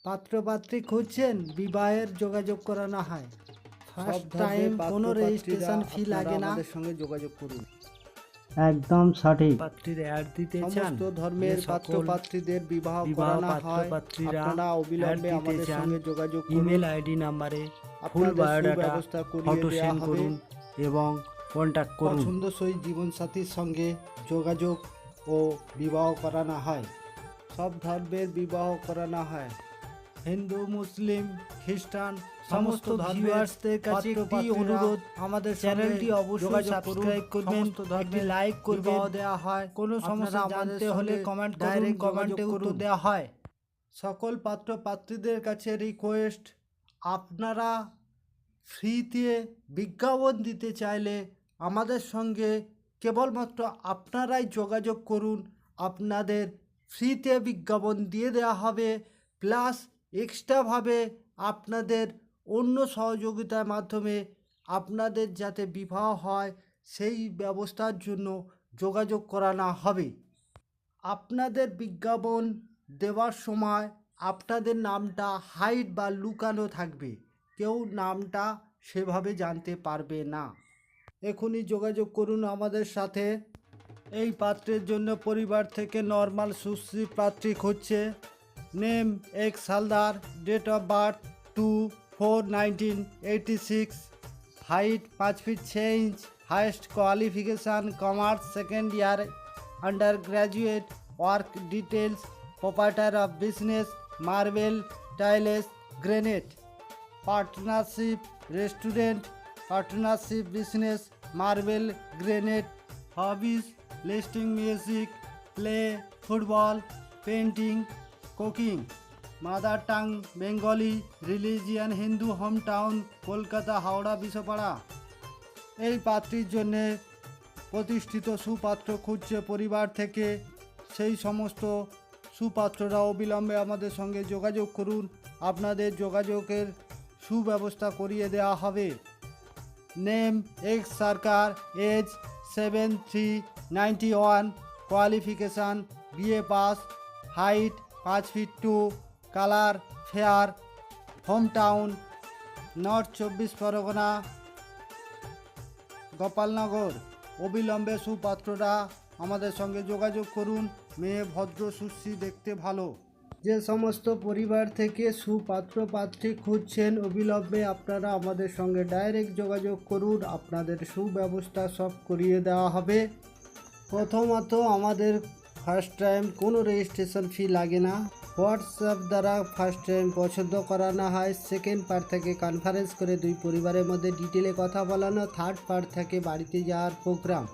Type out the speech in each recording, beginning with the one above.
পাত্রপাত্রী খুঁজছেন, বিবাহের যোগাযোগ করানো হয়। ফার্স্ট টাইম কোনো রেজিস্ট্রেশন ফি লাগে না। আমাদের সঙ্গে যোগাযোগ করুন। একদম সঠিক। পাত্রীর অ্যাড দিতে চান, সমস্ত ধর্মের পাত্রপাত্রীদের বিবাহ করানো হয়। আপনারা অবিলম্বে আমাদের সঙ্গে যোগাযোগ করুন। ইমেল আইডি নাম্বারে ফুল আপনাদের বায়োডাটা সুব্যবস্থা করিয়ে ফটো দেওয়া সেন্ড হবে। করুন এবং কন্ট্যাক্ট করুন। পছন্দসই জীবনসাথীর সঙ্গে যোগাযোগ ও বিবাহ করানো হয়। সব ধর্মের বিবাহ করানো হয়। হিন্দু, মুসলিম, খ্রিস্টান সমস্ত ভিউয়ার্সদের কাছে একটি অনুরোধ, আমাদের চ্যানেলটি অবশ্যই সাবস্ক্রাইব করবেন, একটি লাইক করবেন। দেওয়া হয় কোনো সমস্যা জানতে হলে কমেন্ট করুন, কমেন্টে উত্তর দেওয়া হয়। সকল পাত্র পাত্রীদের কাছে রিকোয়েস্ট, আপনারা ফ্রিতে বিজ্ঞাপন দিতে চাইলে আমাদের সঙ্গে কেবলমাত্র আপনারাই যোগাযোগ করুন। আপনাদের ফ্রিতে বিজ্ঞাপন দিয়ে দেওয়া হবে, প্লাস এক্সট্রাভাবে আপনাদের অন্য সহযোগিতার মাধ্যমে আপনাদের যাতে বিবাহ হয় সেই ব্যবস্থার জন্য যোগাযোগ করানো হবে। আপনাদের বিজ্ঞাপন দেওয়ার সময় আপনাদের নামটা হাইড বা লুকানো থাকবে, কেউ নামটা সেভাবে জানতে পারবে না। এখনই যোগাযোগ করুন আমাদের সাথে। এই পাত্রের জন্য পরিবার থেকে নর্মাল সুশ্রী পাত্রী খুঁজছে। Name X Haldar, date of birth 2/4/1986, height 5 feet 6 inch, highest qualification commerce, second year under graduate, work details, proprietor of business, marble tiles granite, partnership restaurant, partnership business, marble granite, hobbies listing music, play, football, painting, cooking, mother tongue Bengali, religion Hindu, home town Kolkata, Howrah, Bishpara. এই পাত্রীর জন্যে প্রতিষ্ঠিত সুপাত্র খুঁজছে পরিবার থেকে। সেই সমস্ত সুপাত্ররা অবিলম্বে আমাদের সঙ্গে যোগাযোগ করুন, আপনাদের যোগাযোগের সুব্যবস্থা করিয়ে দেওয়া হবে। Name X Sarkar, age 7391, qualification BA pass, height 5 feet 2, colour fair, home town north 24 Pargana, Gopalnagar. অবিলম্বে সুপাত্ররা আমাদের সঙ্গে যোগাযোগ করুন। মেয়ে ভদ্র, সুশ্রী, দেখতে ভালো। যে সমস্ত পরিবার থেকে সুপাত্র পাত্রী খুঁজছেন, অবিলম্বে আপনারা আমাদের সঙ্গে ডাইরেক্ট যোগাযোগ করুন, আপনাদের সুব্যবস্থা সব করিয়ে দেওয়া হবে। প্রথমত আমাদের ফার্স্ট টাইম কোনো রেজিস্ট্রেশন ফি লাগে না। হোয়াটসঅ্যাপ দ্বারা ফার্স্ট টাইম পছন্দ করানো হয়। সেকেন্ড পার্ট থেকে কনফারেন্স করে দুই পরিবারের মধ্যে ডিটেলে কথা বলানো। থার্ড পার্ট থেকে বাড়িতে যাওয়ার প্রোগ্রাম,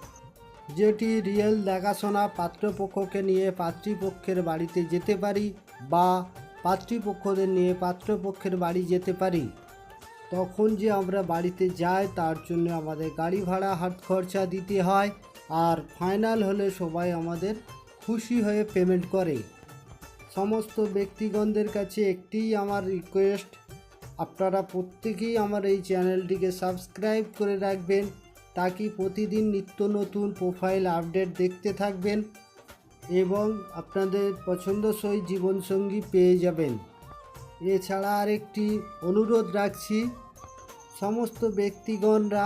যেটি রিয়েল দেখাশোনা। পাত্রপক্ষকে নিয়ে পাত্রীপক্ষের বাড়িতে যেতে পারি বা পাত্রীপক্ষদের নিয়ে পাত্রপক্ষের বাড়ি যেতে পারি। তখন যে আমরা বাড়িতে যাই তার জন্য আমাদের গাড়ি ভাড়া, হাত খরচা দিতে হয়। আর ফাইনাল হলে সবাই আমাদের খুশি হয়ে পেমেন্ট করে। সমস্ত ব্যক্তিগণদের কাছে একটিই আমার রিকোয়েস্ট, আপনারা প্রত্যেকেই আমার এই চ্যানেলটিকে সাবস্ক্রাইব করে রাখবেন, তাকি প্রতিদিন নিত্য নতুন প্রোফাইল আপডেট দেখতে থাকবেন এবং আপনাদের পছন্দসই জীবনসঙ্গী পেয়ে যাবেন। এছাড়া আরেকটি অনুরোধ রাখছি, সমস্ত ব্যক্তিগণরা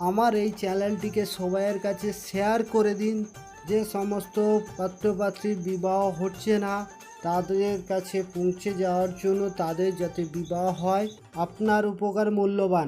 আমার এই চ্যানেলটিকে সবাইয়ের কাছে শেয়ার করে দিন। যে সমস্ত পাত্রপাত্রীর বিবাহ হচ্ছে না তাদের কাছে পৌঁছে যাওয়ার জন্য, তাদের যাতে বিবাহ হয়। আপনার উপকার মূল্যবান।